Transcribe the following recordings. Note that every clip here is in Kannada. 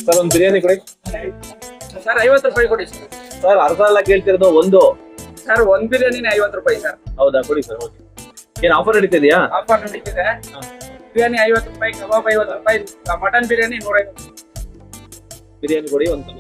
ಸರ್ ಒಂದು ಬಿರಿಯಾನಿ ಕೊಡಿ ಸರ್ 50 ರೂಪಾಯಿ ಕೊಡಿ ಸರ್. ಸರ್ ಅರ್ಧ ಎಲ್ಲ ಕೇಳ್ತಿರೋದು ಒಂದು. ಸರ್ ಒಂದ್ ಬಿರಿಯಾನಿನೇ 50 ರೂಪಾಯಿ ಸರ್. ಹೌದಾ ಕೊಡಿ ಸರ್. ಓಕೆ ಏನ್ ಆಫರ್ ನಡೀತಿದೆಯಾ? ಆಫರ್ ನಡೀತಿದೆ. ಬಿರಿಯಾನಿ 50 ರೂಪಾಯಿ, ಕಬಾಬ್ 50 ರೂಪಾಯಿ, ಮಟನ್ ಬಿರಿಯಾನಿ 150. ಬಿರಿಯಾನಿ ಕೊಡಿ ಒಂದು.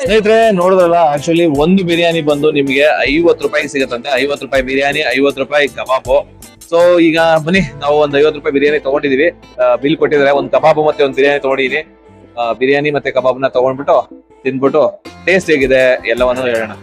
ಸ್ನೇಹಿತರೆ ನೋಡಿದ್ರಲ್ಲ, ಆಕ್ಚುಲಿ ಒಂದು ಬಿರಿಯಾನಿ ಬಂದು ನಿಮ್ಗೆ 50 ರೂಪಾಯಿ ಸಿಗತ್ತಂತೆ. 50 ರೂಪಾಯಿ ಬಿರಿಯಾನಿ, 50 ರೂಪಾಯಿ ಕಬಾಬು. ಸೊ ಈಗ ಬನ್ನಿ, ನಾವು ಒಂದು 50 ರೂಪಾಯಿ ಬಿರಿಯಾನಿ ತಗೊಂಡಿದೀವಿ. ಬಿಲ್ ಕೊಟ್ಟಿದ್ದಾರೆ. ಒಂದು ಕಬಾಬು ಮತ್ತೆ ಒಂದು ಬಿರಿಯಾನಿ ತಗೊಂಡಿದೀನಿ. ಬಿರಿಯಾನಿ ಮತ್ತೆ ಕಬಾಬ್ನ ತಗೊಂಡ್ಬಿಟ್ಟು ತಿಂದ್ಬಿಟ್ಟು ಟೇಸ್ಟ್ ಹೇಗಿದೆ ಎಲ್ಲವನ್ನು ಹೇಳೋಣ.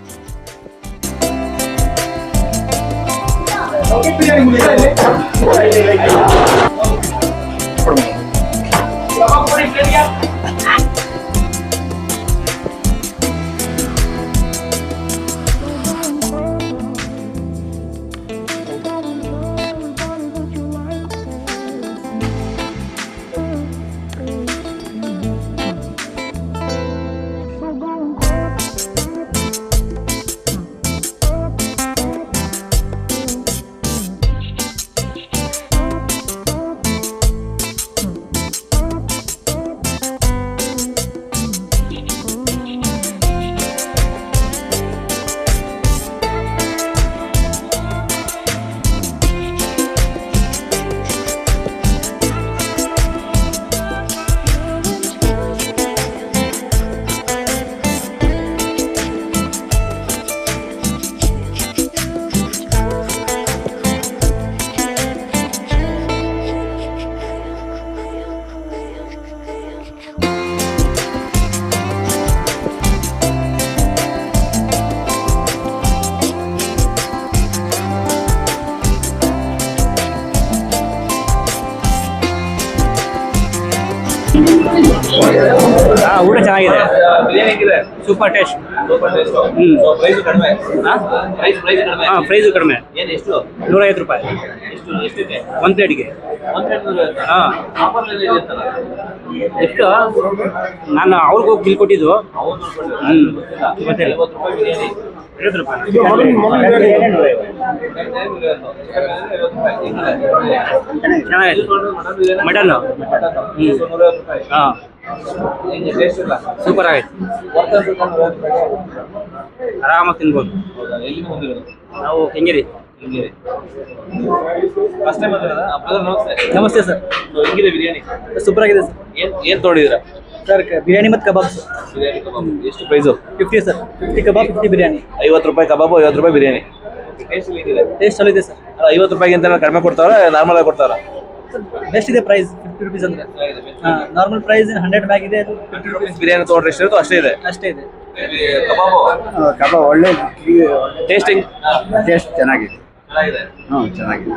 ಊಟ ಚೆನ್ನಾಗಿದೆ. ಬಿರಿಯಾನಿ ಹೇಗಿದೆ? Super taste. ಪ್ರೈಸ್ ಕಡಿಮೆ. ಪ್ರೈಸು ಕಡಿಮೆ. ಏನು ಎಷ್ಟು? 150 ರೂಪಾಯಿ ಎಷ್ಟಿದೆ ಒಂದು ಪ್ಲೇಟ್ಗೆ. ಎಷ್ಟು? ನಾನು ಅವ್ರಿಗೆ ಹೋಗಿ ಬಿಲ್ ಕೊಟ್ಟಿದ್ದು. ಗೊತ್ತಿಲ್ಲ. 50 ರೂಪಾಯಿ ಬಿರಿಯಾನಿ, 50 ರೂಪಾಯಿ. ಚೆನ್ನಾಗಿದೆ. ಮಟನ್ ಸೂಪರ್ ಆಗೈತೆ. ಆರಾಮಾಗಿ ತಿನ್ಬೋದು. ನಾವು ಕೆಂಗೇರಿ. ನಮಸ್ತೆ ಸರ್. ಹೆಂಗಿದೆ ಬಿರಿಯಾನಿ? ಸೂಪರ್ ಆಗಿದೆ ಸರ್. ಏನ್ ತೊಗೊಂಡಿದ್ದೀರಾ ಸರ್? ಬಿರಿಯಾನಿ ಮತ್ತು ಕಬಾಬ್. ಬಿರಿಯಾನಿ ಕಬಾಬ್ ಎಷ್ಟು ಪ್ರೈಸು? 50 ಸರ್. 50 ಕಬಾಬ್, 50 ಬಿರಿಯಾನಿ. 50 ರೂಪಾಯಿ ಕಬಾಬು, 50 ರೂಪಾಯಿ ಬಿರಿಯಾನಿ. ಟೇಸ್ಟ್ ಚಲೋ ಇದೆ ಸರ್. 50 ರೂಪಾಯಿಗಿಂತ ಕಡಿಮೆ ಕೊಡ್ತಾರ, ನಾರ್ಮಲ್ ಆಗಿ ಕೊಡ್ತಾರ? ಬೆಸ್ಟ್ ಇದೆ ಪ್ರೈಸ್. 50 ರುಪೀಸ್ ಅಂದ್ರೆ ನಾರ್ಮಲ್ ಪ್ರೈಸ್ 100 ಮ್ಯಾಗ್ ಇದೆ. 50 ರೂಪೀಸ್ ಬಿರಿಯಾನಿ ತೊಗೊಂಡ್ರೆ ಎಷ್ಟು ಇರುತ್ತೋ ಅಷ್ಟೇ ಇದೆ. ಅಷ್ಟೇ ಇದೆ. ಕಬಾಬು ಕಬಾಬ್ ಒಳ್ಳೆ ಟೇಸ್ಟಿಂಗ್ ಟೇಸ್ಟ್ ಚೆನ್ನಾಗಿದೆ. ಚೆನ್ನಾಗಿದೆ. ಚೆನ್ನಾಗಿದೆ.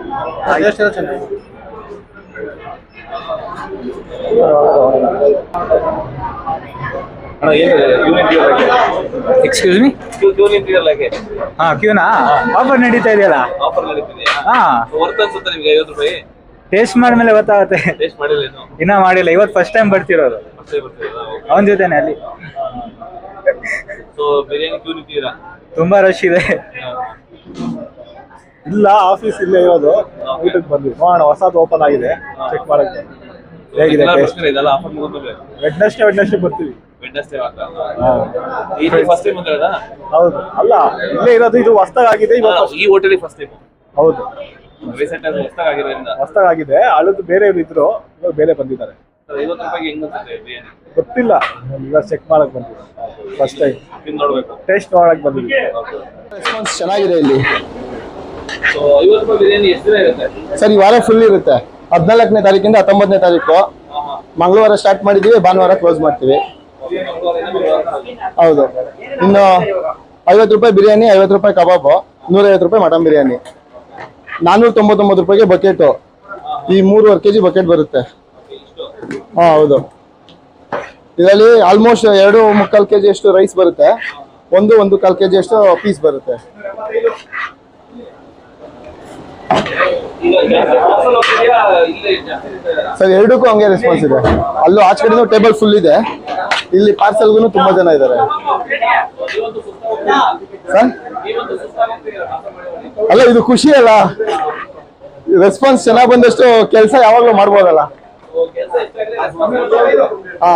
Excuse me. ಕ್ಯೂನಾ ಆಫರ್ ನಡೀತಾ ಇದೆಯಲ್ಲ? ಆಫರ್ ನಡೀತಿದೆಯಾ? ವರ್ತ್ ಅನ್ಸುತ್ತೆ ನಿಮ್ಗೆ 50 ರೂಪಾಯಿ? ಟೇಸ್ಟ್ ಮಾಡಿದ್ಮೇಲೆ ಗೊತ್ತಾಗುತ್ತೆ. ಟೇಸ್ಟ್ ಮಾಡಿಲ್ಲ ಇನ್ನು? ಇನ್ನ ಮಾಡಿಲ್ಲ, ಇವತ್ತು ಫಸ್ಟ್ ಟೈಮ್ ಬರ್ತಿರೋದು ಅವನ ಜೊತೆನೆ ಅಲ್ಲಿ. ಸೊ ಬಿರಿಯಾನಿ ಕ್ಯೂ ನಿಂತಿದ್ದೀರಾ? ತುಂಬಾ ರಶ್ ಇದೆ. ಇಲ್ಲ, ಆಫೀಸ್ ಇಲ್ಲೇ ಇರೋದು. ಊಟಕ್ಕೆ ಬಂದ್ವಿ. ನೋಡೋಣ, ಹೊಸದು ಓಪನ್ ಆಗಿದೆ, ಚೆಕ್ ಮಾಡಕ್ಕೆ ಹೇಗಿದೆ ಟೇಸ್ಟ್. ಇದೆಲ್ಲ ಆಫರ್ ಮುಗಿದ್ಮೇಲೆ ವೆಡ್ನೆಸ್ಡೇ ಬರ್ತೀವಿ. ವೆಡ್ನೆಸ್ಡೇ ಫಸ್ಟ್ ಟೈಮ್ ಬಂದಿರೋದಾ? ಹೌದು. ಅಲ್ಲ, ಇಲ್ಲೇ ಇರೋದು. ಇದು ಹೊಸದಾಗಿದೆ ಇವತ್ತು. ಈ ಹೋಟೆಲ್ ಫಸ್ಟ್ ಟೈಮ್? ಹೌದು, ರೀಸೆಂಟ್ ಆಗಿ ಹೊಸದಾಗಿರೋದ್ರಿಂದ. ಹೊಸದಾಗಿದೆ. ಹಳದು ಬೇರೆ ಇದ್ರು, ಇವಾಗ ಬೇರೆ ಬಂದಿದ್ದಾರೆ. 50 ರೂಪಾಯಿಗೆ ಹೆಂಗ್ ಅನ್ಸುತ್ತೆ ಬಿರಿಯಾನಿ? ಗೊತ್ತಿಲ್ಲ, ಇವಾಗ ಚೆಕ್ ಮಾಡಕ್ ಬಂದಿದ್ವಿ. ಫಸ್ಟ್ ಟೈಮ್ ತಿಂದು ನೋಡ್ಬೇಕು, ಟೇಸ್ಟ್ ನೋಡಕ್ ಬಂದಿದ್ವಿ. ರೆಸ್ಪಾನ್ಸ್ ಚೆನ್ನಾಗಿದೆ ಇಲ್ಲಿ. ಸೊ 50 ರೂಪಾಯಿ ಬಿರಿಯಾನಿ ಎಷ್ಟು ದಿನ ಇರುತ್ತೆ ಸರ್? ಈ ವಾರ ಫುಲ್ ಇರುತ್ತೆ. 14ನೇ ತಾರೀಕಿಂದ 19ನೇ ತಾರೀಕು. ಮಂಗಳವಾರ ಸ್ಟಾರ್ಟ್ ಮಾಡಿದೀವಿ, ಭಾನುವಾರ ಕ್ಲೋಸ್ ಮಾಡ್ತೀವಿ. ಹೌದು. ಇನ್ನು 50 ರೂಪಾಯಿ ಬಿರಿಯಾನಿ, 50 ರೂಪಾಯಿ ಕಬಾಬು, 150 ರೂಪಾಯಿ ಮಟನ್ ಬಿರಿಯಾನಿ, 499 ರೂಪಾಯಿಗೆ ಬಕೆಟು. ಈ 3.5 kg ಬಕೆಟ್ ಬರುತ್ತೆ. ಹೌದು. ಇದರಲ್ಲಿ ಆಲ್ಮೋಸ್ಟ್ 2.25 kg ಅಷ್ಟು ರೈಸ್ ಬರುತ್ತೆ. 1.25 kg ಅಷ್ಟು ಪೀಸ್ ಬರುತ್ತೆ. ಸರ್ ಎರಡಕ್ಕೂ ಹಂಗೆ ರೆಸ್ಪಾನ್ಸ್ ಇದೆ. ಅಲ್ಲೂ ಆಚೆ ಕಡೆನೂ ಟೇಬಲ್ ಫುಲ್ ಇದೆ, ಇಲ್ಲಿ ಪಾರ್ಸಲ್ಗೂ ತುಂಬಾ ಜನ ಇದ್ದಾರೆ ಸರ್. ಅಲ್ಲ ಇದು ಖುಷಿ ಅಲ್ಲ, ರೆಸ್ಪಾನ್ಸ್ ಚೆನ್ನಾಗಿ ಬಂದಷ್ಟು ಕೆಲಸ ಯಾವಾಗ್ಲೂ ಮಾಡ್ಬೋದಲ್ಲ. ಹಾ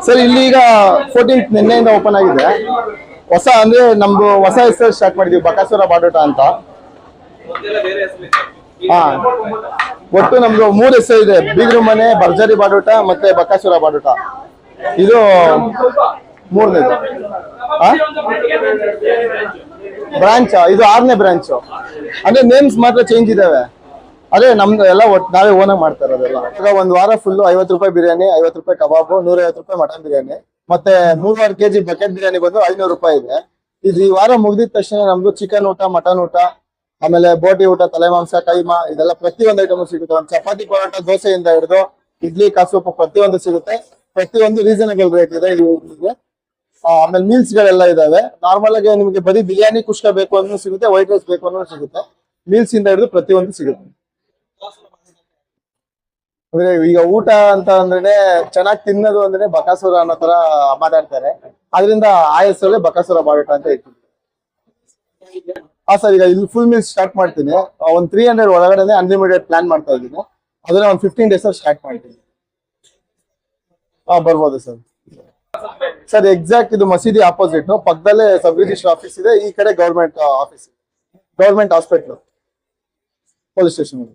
ಸರ್ ಇಲ್ಲಿ ಈಗ 14th ನಿನ್ನೆಯಿಂದ ಓಪನ್ ಆಗಿದೆ. ಹೊಸ ಅಂದ್ರೆ ನಮ್ದು ಹೊಸ ಹೆಸರು ಸ್ಟಾರ್ಟ್ ಮಾಡಿದೀವಿ, ಬಕಾಸುರ ಬಾಡೂಟ ಅಂತ. ಹಾ ಒಟ್ಟು ನಮ್ದು 3 ಹೆಸರು ಇದೆ, ಬೀಗ್ರು ಮನೆ, ಭರ್ಜರಿ ಬಾಡೂಟ ಮತ್ತೆ ಬಕಾಸುರ ಬಾಡೂಟ. ಇದು 3ನೇದು ಬ್ರಾಂಚ್, ಇದು 6ನೇ ಬ್ರಾಂಚ್. ಅಂದ್ರೆ ನೇಮ್ಸ್ ಮಾತ್ರ ಚೇಂಜ್ ಇದಾವೆ, ಅದೇ ನಮ್ದು ಎಲ್ಲ ಒಟ್ಟು ನಾವೇ ಓನಾಗಿ ಮಾಡ್ತಾ ಇರೋದೆಲ್ಲ. ಈಗ ಒಂದ್ ವಾರ ಫುಲ್ 50 ರೂಪಾಯಿ ಬಿರಿಯಾನಿ, 50 ರೂಪಾಯಿ ಕಬಾಬು, 150 ರೂಪಾಯಿ ಮಟನ್ ಬಿರಿಯಾನಿ, ಮತ್ತೆ 3.5 kg ಬಕೆಟ್ ಬಿರಿಯಾನಿ ಬಂದು 500 ರೂಪಾಯಿ ಇದೆ. ಇದು ಈ ವಾರ ಮುಗ್ದಿದ ತಕ್ಷಣ ನಮ್ದು ಚಿಕನ್ ಊಟ, ಮಟನ್ ಊಟ, ಆಮೇಲೆ ಬೋಟಿ ಊಟ, ತಲೆ ಮಾಂಸ, ಕೈಮಾ ಇದೆಲ್ಲ ಪ್ರತಿಯೊಂದು ಐಟಮ್ ಸಿಗುತ್ತೆ. ಒಂದು ಚಪಾತಿ, ಪರೋಟ, ದೋಸೆಯಿಂದ ಹಿಡಿದು ಇಡ್ಲಿ, ಕಾಸೂಪ ಪ್ರತಿಯೊಂದು ಸಿಗುತ್ತೆ. ಪ್ರತಿಯೊಂದು ರೀಸನಬಲ್ ರೇಟ್ ಇದೆ ಇಲ್ಲಿ. ಆಮೇಲೆ ಮೀಲ್ಸ್ ಗಳೆಲ್ಲ ಇದಾವೆ. ನಾರ್ಮಲ್ ಆಗಿ ನಿಮಗೆ ಬರೀ ಬಿರಿಯಾನಿ ಕುಷ್ಕ ಬೇಕು ಅನ್ನೋ ಸಿಗುತ್ತೆ, ವೈಟ್ ರೈಸ್ ಬೇಕು ಅನ್ನೋ ಸಿಗುತ್ತೆ. ಮೀಲ್ಸ್ ಇಂದ ಹಿಡಿದು ಪ್ರತಿಯೊಂದು ಸಿಗುತ್ತೆ. ಅಂದ್ರೆ ಈಗ ಊಟ ಅಂತ ಅಂದ್ರೆ ಚೆನ್ನಾಗಿ ತಿನ್ನೋದು ಅಂದ್ರೆ ಬಕಾಸುರ ಅನ್ನೋ ತರ ಮಾತಾಡ್ತಾರೆ, ಅದರಿಂದ ಆ ಹೆಸರಲ್ಲೇ ಬಕಾಸುರ ಬಾಡೂಟ ಅಂತ ಇರ್ತೀವಿ. ಹಾ ಸರ್, ಈಗ ಇಲ್ಲಿ ಫುಲ್ ಮೀಲ್ಸ್ ಸ್ಟಾರ್ಟ್ ಮಾಡ್ತೀನಿ. ಒಂದು 300 ಒಳಗಡೆ ಅನ್ಲಿಮಿಟೆಡ್ ಪ್ಲಾನ್ ಮಾಡ್ತಾ ಇದ್ದೀನಿ. ಅದನ್ನ ಒಂದು 15 ಡೇಸ್ ಸ್ಟಾರ್ಟ್ ಮಾಡ್ತೀನಿ. ಹಾ ಬರ್ಬೋದು ಸರ್. ಸರ್ ಎಕ್ಸಾಕ್ಟ್ ಇದು ಮಸೀದಿ ಆಪೋಸಿಟ್, ಪಕ್ಕದಲ್ಲೇ ಸಬ್ ರಿಜಿಸ್ಟರ್ ಆಫೀಸ್ ಇದೆ, ಈ ಕಡೆ government office, government hospital, police station.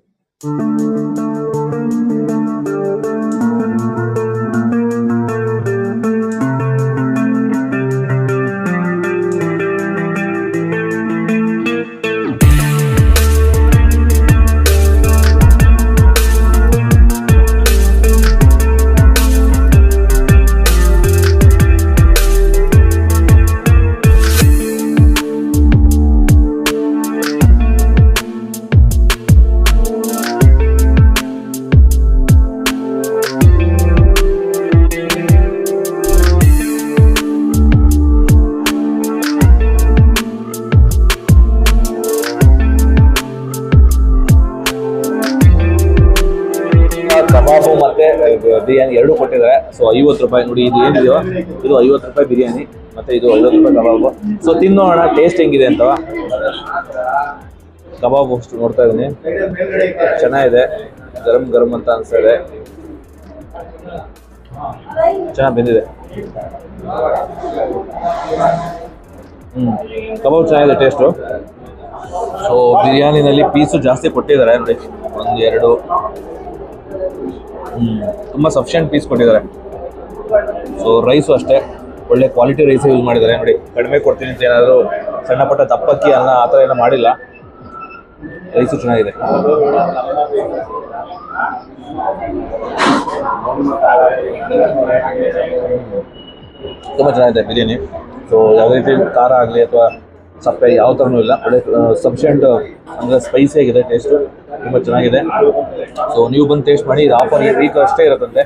ಕಬಾಬು ಮತ್ತೆ ಬಿರಿಯಾನಿ ಎರಡು ಕೊಟ್ಟಿದ್ದಾರೆ. ಸೊ 50 ರೂಪಾಯಿ ನೋಡಿ, ಇದು ಏನಿದೆಯೋ ಇದು 50 ರೂಪಾಯಿ ಬಿರಿಯಾನಿ, ಮತ್ತೆ ಇದು 50 ರೂಪಾಯಿ ಕಬಾಬು. ಸೊ ತಿನ್ನೋಣ ಟೇಸ್ಟ್ ಹೆಂಗಿದೆ ಅಂತ. ಕಬಾಬು ಅಷ್ಟು ನೋಡ್ತಾ ಇದ್ದೀನಿ, ಚೆನ್ನಾಗಿದೆ, ಗರಂ ಗರಂ ಅಂತ ಅನ್ಸ್ತಾ ಇದೆ, ಚೆನ್ನಾಗಿ ಬೆಂದಿದೆ. ಕಬಾಬ್ ಚೆನ್ನಾಗಿದೆ ಟೇಸ್ಟು. ಸೊ ಬಿರಿಯಾನಿನಲ್ಲಿ ಪೀಸು ಜಾಸ್ತಿ ಕೊಟ್ಟಿದ್ದಾರೆ ನೋಡಿ, 1 2 ತುಂಬ ಸಫಿಷಿಯಂಟ್ ಪೀಸ್ ಕೊಟ್ಟಿದ್ದಾರೆ. ಸೊ ರೈಸು ಅಷ್ಟೇ ಒಳ್ಳೆ ಕ್ವಾಲಿಟಿ ರೈಸ್ ಯೂಸ್ ಮಾಡಿದ್ದಾರೆ ನೋಡಿ. ಕಡಿಮೆ ಕೊಡ್ತೀನಿ ಅಂತ ಏನಾದರೂ ಸಣ್ಣ ಪುಟ್ಟ ದಪ್ಪಕ್ಕಿ ಅನ್ನ ಆ ಥರ ಏನೋ ಮಾಡಿಲ್ಲ. ರೈಸು ಚೆನ್ನಾಗಿದೆ. ತುಂಬ ಚೆನ್ನಾಗಿದೆ ಬಿರಿಯಾನಿ. ಸೊ ಯಾವುದೇ ರೀತಿ ಖಾರ ಆಗಲಿ ಅಥವಾ ಸಪ್ಪೆ ಯಾವ ಥರನೂ ಇಲ್ಲ, ಒಳ್ಳೆ ಸಫಿಷಿಯಂಟ್ ಅಂದರೆ ಸ್ಪೈಸಿ ಆಗಿದೆ, ಟೇಸ್ಟು ತುಂಬ ಚೆನ್ನಾಗಿದೆ. ಸೊ ನೀವು ಬಂದು ಟೇಸ್ಟ್ ಮಾಡಿ. ಇದು ಆಫರ್ ಈ ವೀಕ್ ಅಷ್ಟೇ ಇರುತ್ತಂತೆ.